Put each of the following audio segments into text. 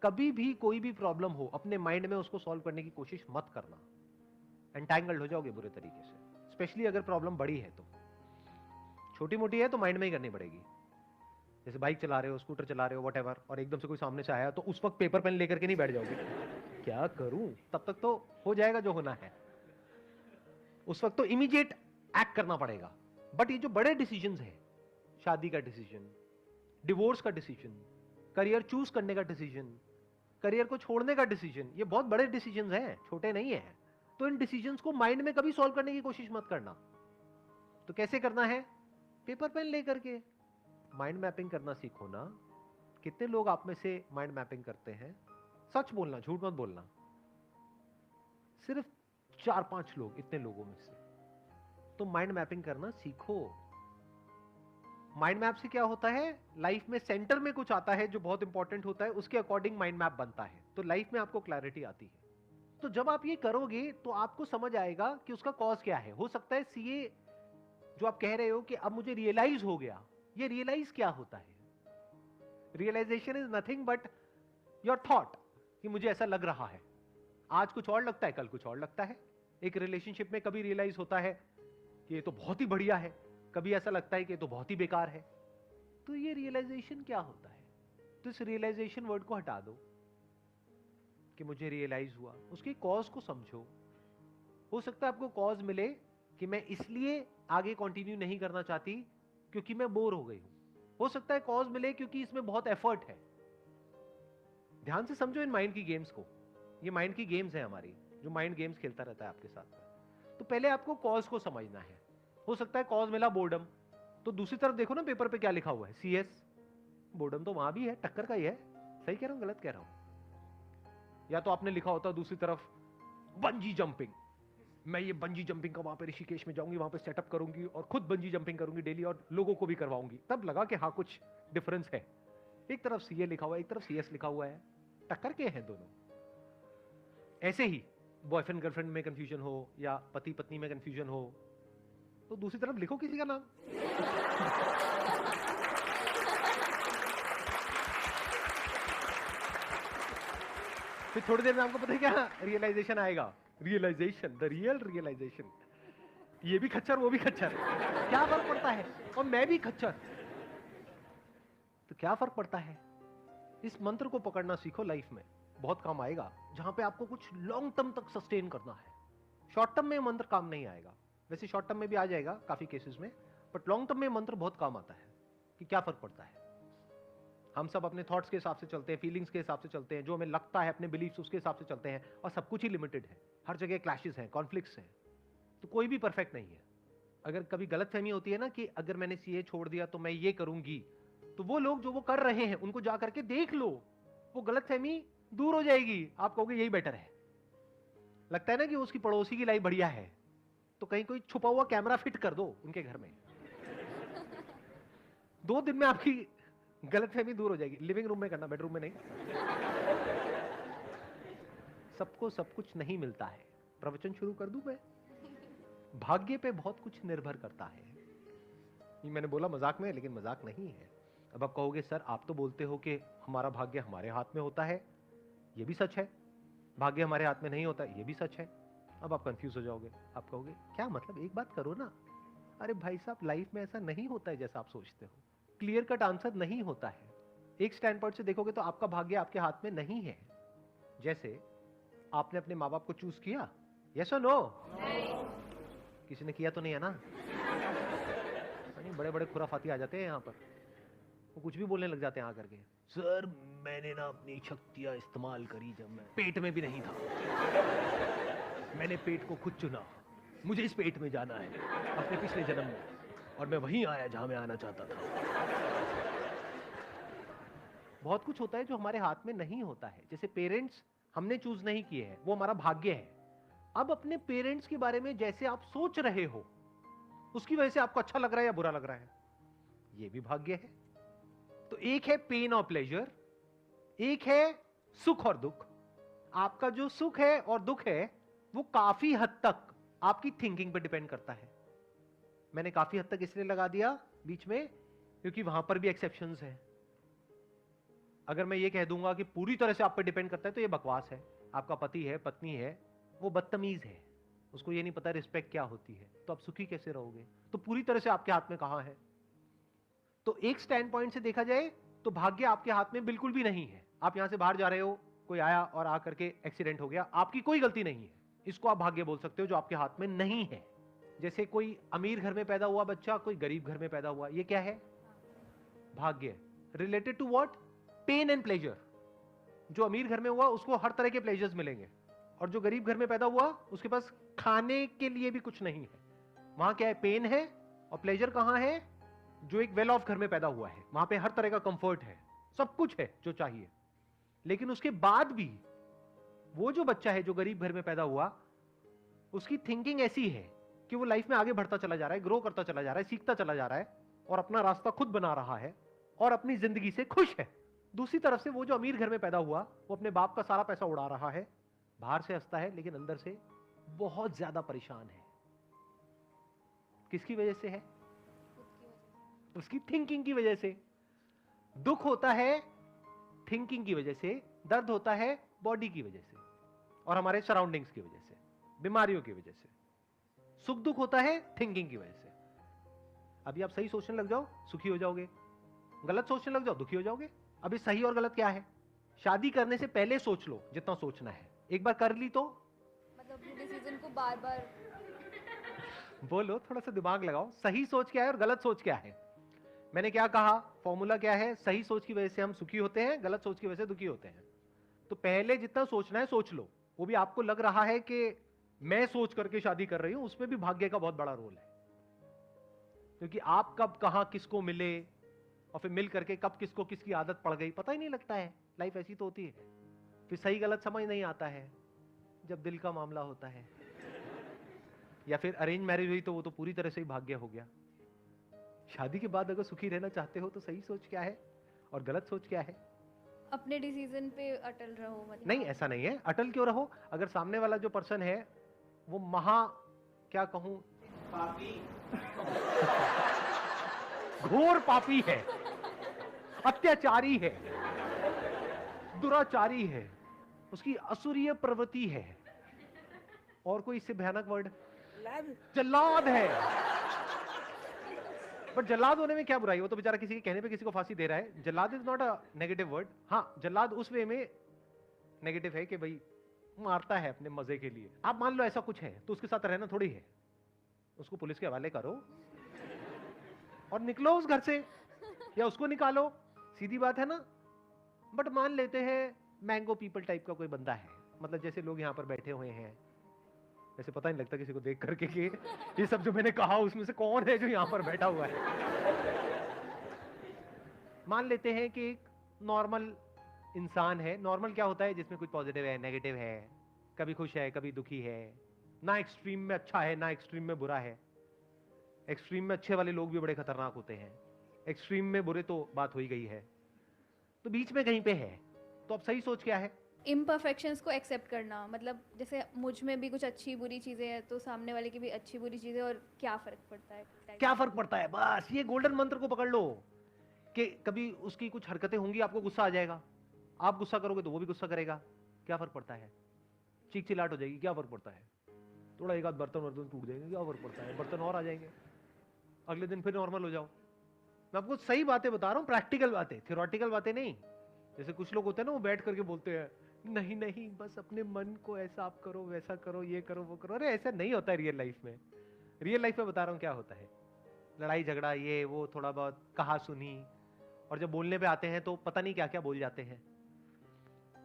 कभी भी कोई भी प्रॉब्लम हो अपने माइंड में उसको सॉल्व करने की कोशिश मत करना, एंटैंगल्ड हो जाओगे बुरे तरीके से। स्पेशली अगर प्रॉब्लम बड़ी है तो, छोटी मोटी है तो माइंड में ही करनी पड़ेगी। जैसे बाइक चला रहे हो, स्कूटर चला रहे हो, वट और एकदम से कोई सामने से आया तो उस वक्त पेपर पेन लेकर के नहीं बैठ जाओगे, क्या करूं, तब तक तो हो जाएगा जो होना है, उस वक्त तो इमीडिएट एक्ट करना पड़ेगा। बट ये जो बड़े डिसीजंस हैं, शादी का डिसीजन, डिवोर्स का डिसीजन, करियर चूज करने का डिसीजन, करियर को छोड़ने का डिसीजन, ये बहुत बड़े डिसीजंस हैं, छोटे नहीं है। तो इन डिसीजंस को माइंड में कभी सॉल्व करने की कोशिश मत करना। तो कैसे करना है? पेपर पेन लेकर के माइंड मैपिंग करना सीखो ना। कितने लोग आप में से माइंड मैपिंग करते हैं? सच बोलना, झूठ मत बोलना। सिर्फ 4-5 लोग, इतने लोगों में से। तो माइंड मैपिंग करना सीखो। माइंड मैप से क्या होता है, लाइफ में सेंटर में कुछ आता है जो बहुत इंपॉर्टेंट होता है, उसके अकॉर्डिंग माइंड मैप बनता है, तो लाइफ में आपको क्लैरिटी आती है। तो जब आप ये करोगे तो आपको समझ आएगा कि उसका कॉज क्या है। हो सकता है सीए जो आप कह रहे हो कि अब मुझे रियलाइज हो गया, ये रियलाइज क्या होता है? Realisation is nothing but your thought, कि मुझे ऐसा लग रहा है। आज कुछ और लगता है, कल कुछ और लगता है। एक रिलेशनशिप में कभी रियलाइज होता है कि ये तो बहुत ही बढ़िया है, कभी ऐसा लगता है कि ये तो बहुत ही बेकार है। तो ये रियलाइजेशन क्या होता है? तो इस रियलाइजेशन वर्ड को हटा दो कि मुझे रियलाइज हुआ, उसकी कॉज को समझो। हो सकता है आपको कॉज मिले कि मैं इसलिए आगे कंटिन्यू नहीं करना चाहती क्योंकि मैं बोर हो गई हूं। हो सकता है कॉज मिले क्योंकि इसमें बहुत एफर्ट है। ध्यान से समझो इन माइंड की गेम्स को। ये माइंड की गेम्स है हमारी, जो माइंड गेम्स खेलता रहता है आपके साथ। तो पहले आपको कॉज को समझना है। हो सकता है कॉज मिला बोर्डम, तो दूसरी तरफ देखो ना पेपर पे क्या लिखा हुआ है, सीएस। बोर्डम तो वहां भी है, टक्कर का ही है। सही कह रहा हूं, गलत कह रहा हूं? या तो आपने लिखा होता दूसरी तरफ बंजी जंपिंग, मैं ये बंजी जंपिंग का वहां पे ऋषिकेश में जाऊंगी, वहां पे सेटअप करूंगी और खुद बंजी जंपिंग करूंगी डेली और लोगों को भी करवाऊंगी। तब लगा कि हाँ कुछ डिफरेंस है। एक तरफ सीए लिखा हुआ है, एक तरफ सीएस लिखा हुआ है, टक्कर के हैं दोनों। ऐसे ही बॉयफ्रेंड गर्लफ्रेंड में कंफ्यूजन हो या पति पत्नी में कंफ्यूजन हो, तो दूसरी तरफ लिखो किसी का नाम। फिर थोड़ी देर में आपको पता है क्या रियलाइजेशन आएगा, रियलाइजेशन, द रियल रियलाइजेशन। ये भी खच्चर, वो भी खच्चर, क्या फर्क पड़ता है? और मैं भी खच्चर, तो क्या फर्क पड़ता है? इस मंत्र को पकड़ना सीखो, लाइफ में बहुत काम आएगा। जहां पे आपको कुछ लॉन्ग टर्म तक सस्टेन करना है। शॉर्ट टर्म में मंत्र काम नहीं आएगा, वैसे शॉर्ट टर्म में भी आ जाएगा काफी केसेस में, बट लॉन्ग टर्म में मंत्र बहुत काम आता है। कि क्या फर्क पड़ता है? हम सब अपने थॉट्स के हिसाब से चलते हैं, फीलिंग्स के हिसाब से चलते हैं, जो हमें लगता है अपने बिलीफ्स उसके हिसाब से चलते हैं, और सब कुछ ही लिमिटेड है। हर जगह क्लैशेस हैं, कॉन्फ्लिक्ट्स हैं, तो कोई भी परफेक्ट नहीं है। अगर कभी गलतफहमी होती है ना कि अगर मैंने सीए छोड़ दिया तो मैं ये करूंगी, तो वो लोग जो वो कर रहे हैं उनको जा करके देख लो, वो गलतफहमी दूर हो जाएगी। आप कहोगे यही बेटर है। लगता है ना कि उसकी पड़ोसी की लाइफ बढ़िया है, तो कहीं कोई छुपा हुआ कैमरा फिट कर दो उनके घर में, 2 दिन में आपकी गलतफहमी दूर हो जाएगी। लिविंग रूम में करना, बेडरूम में नहीं। सबको सब कुछ नहीं मिलता है। प्रवचन शुरू कर दूं मैं? भाग्य पे बहुत कुछ निर्भर करता है। ये मैंने बोला मजाक में, लेकिन मजाक नहीं है। अब आप कहोगे सर आप तो बोलते हो कि हमारा भाग्य हमारे हाथ में होता है, ये भी सच है। भाग्य हमारे हाथ में नहीं होता, ये भी सच है। अब आप कंफ्यूज हो जाओगे, आप कहोगे क्या मतलब, एक बात करो ना। अरे भाई साहब, लाइफ में ऐसा नहीं होता है जैसा आप सोचते हो। क्लियर कट आंसर नहीं होता है। एक स्टैंड पॉइंट से देखोगे तो आपका भाग्य आपके हाथ में नहीं है। जैसे आपने अपने माँ बाप को चूज किया, यस और नो? किसी ने किया तो नहीं है ना? नहीं, बड़े बड़े खुराफाती आ जाते हैं यहाँ पर, वो कुछ भी बोलने लग जाते हैं आकर के। सर मैंने ना अपनी शक्तियां इस्तेमाल करी जब मैं पेट में भी नहीं था, मैंने पेट को खुद चुना, मुझे इस पेट में जाना है अपने पिछले जन्म में, और मैं वहीं आया जहां मैं आना चाहता था। बहुत कुछ होता है जो हमारे हाथ में नहीं होता है। जैसे पेरेंट्स हमने चूज नहीं किए हैं, वो हमारा भाग्य है। अब अपने पेरेंट्स के बारे में जैसे आप सोच रहे हो, उसकी वजह से आपको अच्छा लग रहा है या बुरा लग रहा है, ये भी भाग्य है। तो एक है पेन और प्लेजर, एक है सुख और दुख। आपका जो सुख है और दुख है वो काफी हद तक आपकी थिंकिंग पर डिपेंड करता है। मैंने काफी हद तक इसलिए लगा दिया बीच में क्योंकि वहां पर भी एक्सेप्शंस हैं। अगर मैं ये कह दूंगा कि पूरी तरह से आप पे डिपेंड करता है तो ये बकवास है। आपका पति है, पत्नी है, वो बदतमीज है, उसको ये नहीं पता रिस्पेक्ट क्या होती है, तो आप सुखी कैसे रहोगे? तो पूरी तरह से आपके हाथ में कहां है? तो एक स्टैंड पॉइंट से देखा जाए तो भाग्य आपके हाथ में बिल्कुल भी नहीं है। आप यहां से बाहर जा रहे हो, कोई आया और आकर के एक्सीडेंट हो गया, आपकी कोई गलती नहीं है, इसको आप भाग्य बोल सकते हो, जो आपके हाथ में नहीं है। जैसे कोई अमीर घर में पैदा हुआ बच्चा, कोई गरीब घर में पैदा हुआ, ये क्या है? भाग्य। Related to what? Pain and pleasure. जो अमीर घर में हुआ उसको हर तरह के प्लेजर्स मिलेंगे, और जो गरीब घर में पैदा हुआ उसके पास खाने के लिए भी कुछ नहीं है। वहां क्या है? पेन है। और प्लेजर कहां है? जो एक वेल ऑफ घर में पैदा हुआ है, वहां पे हर तरह का कंफर्ट है, सब कुछ है जो चाहिए। लेकिन उसके बाद भी वो जो बच्चा है जो गरीब घर में पैदा हुआ, उसकी थिंकिंग ऐसी है कि वो लाइफ में आगे बढ़ता चला जा रहा है, ग्रो करता चला जा रहा है, सीखता चला जा रहा है, और अपना रास्ता खुद बना रहा है, और अपनी जिंदगी से खुश है। दूसरी तरफ से वो जो अमीर घर में पैदा हुआ, वो अपने बाप का सारा पैसा उड़ा रहा है, बाहर से हंसता है लेकिन अंदर से बहुत ज्यादा परेशान है। किसकी वजह से है? उसकी थिंकिंग की वजह से। दुख होता है थिंकिंग की वजह से, दर्द होता है बॉडी की वजह से और हमारे सराउंडिंग्स की वजह से, बीमारियों की वजह से। सुख दुख होता है थिंकिंग की वजह से। अभी आप सही सोचने लग जाओ, सुखी हो जाओगे, गलत सोचने लग जाओ, दुखी हो जाओगे। अभी सही और गलत क्या है? शादी करने से पहले सोच लो जितना सोचना है, एक बार कर ली तो मतलब डिसीजन को बार बार बोलो, थोड़ा सा दिमाग लगाओ। सही सोच क्या है और गलत सोच क्या है? मैंने क्या कहा? फॉर्मूला क्या है? सही सोच की वजह से हम सुखी होते हैं, गलत सोच की वजह से दुखी होते हैं। तो पहले जितना सोचना है सोच लो। वो भी आपको लग रहा है कि मैं सोच करके शादी कर रही हूं, उसमें भी भाग्य का बहुत बड़ा रोल है। क्योंकि आप कब कहां किसको मिले और फिर मिल करके कब किसको किसकी आदत पड़ गई पता ही नहीं लगता है। लाइफ ऐसी तो होती है। फिर सही गलत समझ नहीं आता है जब दिल का मामला होता है। या फिर अरेंज मैरिज हुई तो वो तो पूरी तरह से ही भाग्य हो गया। शादी के बाद अगर सुखी रहना चाहते हो तो सही सोच क्या है और गलत सोच क्या है? अपने डिसीजन पे अटल रहो। मतलब नहीं, ऐसा नहीं है। अटल क्यों रहो? अगर सामने वाला जो पर्सन है वो क्या कहूं, पापी घोर पापी है, अत्याचारी है, दुराचारी है, उसकी असुरीय प्रवृत्ति है, और कोई इससे भयानक वर्ड, जल्लाद है। बट जल्लाद होने में क्या बुराई? वो तो बेचारा किसी के कहने पे किसी को फांसी दे रहा है। जल्लाद is not a negative word. हाँ, जल्लाद उस वे में नेगेटिव है कि भाई मारता है अपने मजे के लिए। आप मान लो ऐसा कुछ है तो उसके साथ रहना थोड़ी है। उसको पुलिस के हवाले करो और निकलो उस घर से, या उसको निकालो, सीधी बात है ना। बट मान लेते हैं मैंगो पीपल टाइप का कोई बंदा है, मतलब जैसे लोग यहाँ पर बैठे हुए हैं, वैसे पता नहीं लगता किसी को देख करके कि ये सब जो मैंने कहा उसमें से कौन है जो यहाँ पर बैठा हुआ है। मान लेते हैं कि एक नॉर्मल इंसान है। नॉर्मल क्या होता है? जिसमें कुछ पॉजिटिव है, नेगेटिव है, कभी खुश है, कभी दुखी है, ना एक्सट्रीम में अच्छा है ना एक्सट्रीम में बुरा है। एक्सट्रीम में अच्छे वाले लोग भी बड़े खतरनाक होते हैं, एक्सट्रीम में बुरे तो बात हो ही गई है, तो बीच में कहीं पे है। तो अब सही सोच क्या है? इम्परफेक्शंस को एक्सेप्ट करना। मतलब जैसे मुझ में भी कुछ अच्छी बुरी चीज़ें हैं तो सामने वाले की भी अच्छी बुरी चीज़ें, और क्या फ़र्क पड़ता है? क्या फर्क पड़ता है? बस ये गोल्डन मंत्र को पकड़ लो कि कभी उसकी कुछ हरकतें होंगी, आपको गुस्सा आ जाएगा, आप गुस्सा करोगे तो वो भी गुस्सा करेगा, क्या फर्क पड़ता है? चीख चिल्लाट हो जाएगी, क्या फर्क पड़ता है? थोड़ा एक आध बर्तन वर्तन टूट जाएंगे, क्या फर्क पड़ता है? बर्तन और आ जाएंगे, अगले दिन फिर नॉर्मल हो जाओ। मैं आपको सही बातें बता रहा हूँ, प्रैक्टिकल बातें, थियोरेटिकल बातें नहीं। जैसे कुछ लोग होते हैं ना, वो बैठ करके बोलते हैं नहीं नहीं बस अपने मन को ऐसा आप करो, वैसा करो, ये करो, वो करो। अरे ऐसा नहीं होता है रियल लाइफ में। रियल लाइफ में बता रहा हूँ क्या होता है। लड़ाई झगड़ा, ये वो, थोड़ा बहुत कहा सुनी, और जब बोलने पे आते हैं तो पता नहीं क्या क्या बोल जाते हैं।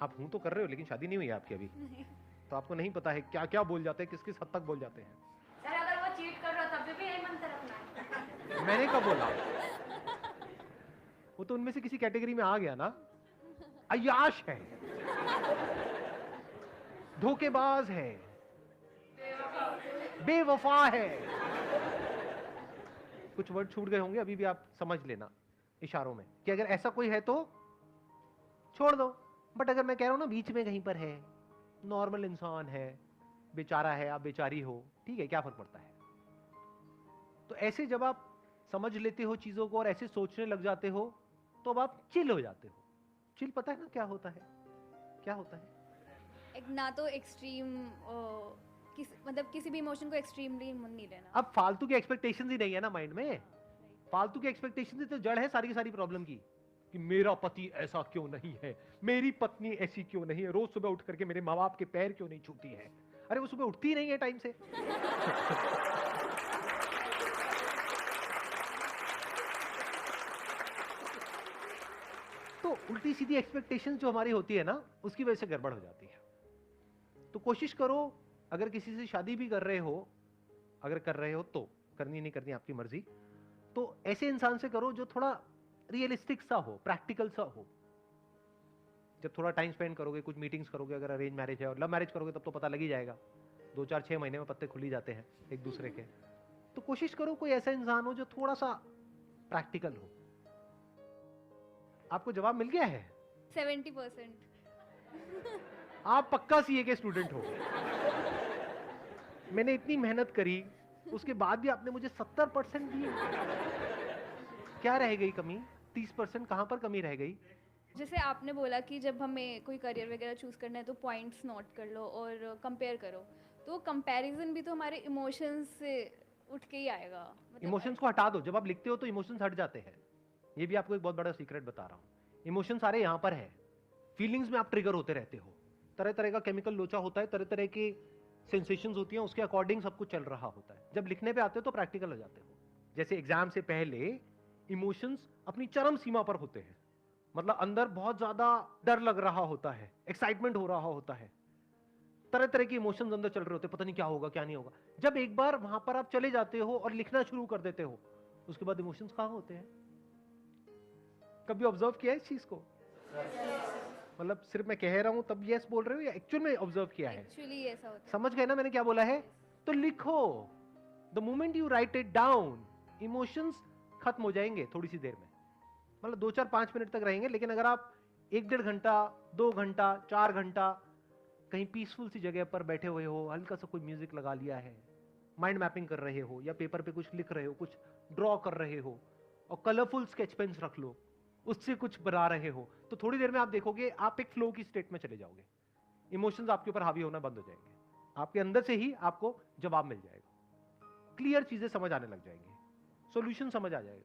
आप हूं तो कर रहे हो लेकिन शादी नहीं हुई आपकी अभी, तो आपको नहीं पता है क्या क्या बोल जाते हैं, किस किस हद तक बोल जाते हैं। सर अगर वो चीट कर रहा तब भी यही मंत्र रखना है। मैंने कब बोला? वो तो उनमें से किसी कैटेगरी में आ गया ना। अय्याश है, धोखेबाज है, बेवफा है। कुछ वर्ड छूट गए होंगे, अभी भी आप समझ लेना इशारों में कि अगर ऐसा कोई है तो छोड़ दो। बट अगर मैं कह रहा हूं ना बीच में कहीं पर है, नॉर्मल इंसान है, बेचारा है, आप बेचारी हो, ठीक है, क्या फर्क पड़ता है? तो ऐसे जब आप समझ लेते हो चीजों को और ऐसे सोचने लग जाते हो तो अब आप चिल हो जाते हो। चिल पता है ना क्या होता है? क्या होता है? एक ना तो एक्सट्रीम मतलब किसी भी इमोशन को एक्सट्रीमली नहीं लेना। अब फालतू की एक्सपेक्टेशंस ही नहीं है ना माइंड में। फालतू की एक्सपेक्टेशंस ही तो जड़ है सारी की सारी प्रॉब्लम की। कि मेरा पति ऐसा क्यों नहीं है, मेरी पत्नी ऐसी क्यों नहीं है, रोज सुबह उठ करके मेरे माँ बाप के पैर क्यों नहीं छूती है। अरे वो सुबह उठती ही नहीं है टाइम से। तो उल्टी सीधी एक्सपेक्टेशंस जो हमारी होती है ना, उसकी वजह से गड़बड़ हो जाती है। तो कोशिश करो, अगर किसी से शादी भी कर रहे हो, अगर कर रहे हो तो, करनी नहीं करनी आपकी मर्जी, तो ऐसे इंसान से करो जो थोड़ा रियलिस्टिक सा हो, प्रैक्टिकल सा हो। जब थोड़ा टाइम स्पेंड करोगे, कुछ मीटिंग्स करोगे, अगर अरेंज मैरिज है, और लव मैरिज करोगे तब तो पता लग ही जाएगा, 2-4-6 महीने में पत्ते खुल ही जाते हैं एक दूसरे के। तो कोशिश करो कोई ऐसा इंसान हो जो थोड़ा सा प्रैक्टिकल हो। आपको जवाब मिल गया है? 70%। आप पक्का सीए के स्टूडेंट हो। मैंने इतनी मेहनत करी, उसके बाद भी आपने मुझे 70% दिए। क्या रह गई कमी? 30% कहां पर कमी रह गई? जैसे आपने बोला कि जब हमें कोई करियर वगैरह चूज करना है तो पॉइंट्स नोट कर लो और कंपेयर करो, तो कंपैरिजन भी तो हमारे इमोशंस से उठ के ही आएगा। मतलब इमोशंस को हटा दो। जब आप लिखते हो तो इमोशंस हट जाते हैं। ये भी आपको एक बहुत बड़ा सीक्रेट बता रहा हूं। इमोशन सारे यहां पर है। फीलिंग्स में आप ट्रिगर होते रहते हो, तरह तरह का केमिकल लोचा होता है, तरह तरह की सेंसेशंस होती हैं, उसके अकॉर्डिंग सब कुछ चल रहा होता है। जब लिखने पे आते हो तो प्रैक्टिकल हो जाते हो। जैसे एग्जाम से पहले इमोशंस अपनी चरम सीमा पर होते हैं। मतलब अंदर बहुत ज्यादा डर लग रहा होता है, एक्साइटमेंट हो रहा होता है, तरह तरह के इमोशंस अंदर चल रहे होते हैं, पता नहीं क्या होगा क्या नहीं होगा। जब एक बार वहां पर आप चले जाते हो और लिखना शुरू कर देते हो, उसके बाद इमोशंस कहां होते हैं? कभी ऑब्जर्व किया है इस चीज को? मतलब सिर्फ मैं कह रहा हूं तब यस बोल रहे हो या एक्चुअल में ऑब्जर्व किया है? एक्चुअली ऐसा होता है। समझ गए ना मैंने क्या बोला है? तो लिखो। The moment you right it down, emotions खत्म हो जाएंगे थोड़ी सी देर में। मतलब 2-4-5 मिनट तक रहेंगे, लेकिन अगर आप 1-1.5 घंटा, 2 घंटा, 4 घंटा कहीं पीसफुल सी जगह पर बैठे हुए हो, हल्का सा कोई म्यूजिक लगा लिया है, माइंड मैपिंग कर रहे हो, या पेपर पे कुछ लिख रहे हो, कुछ ड्रॉ कर रहे हो, और कलरफुल स्केच पेन्स रख लो, उससे कुछ बना रहे हो, तो थोड़ी देर में आप देखोगे आप एक फ्लो की स्टेट में चले जाओगे। इमोशंस आपके ऊपर हावी होना बंद हो जाएंगे। आपके अंदर से ही आपको जवाब मिल जाएगा, क्लियर चीजें समझ आने लग जाएंगी, सॉल्यूशन समझ आ जाएगा।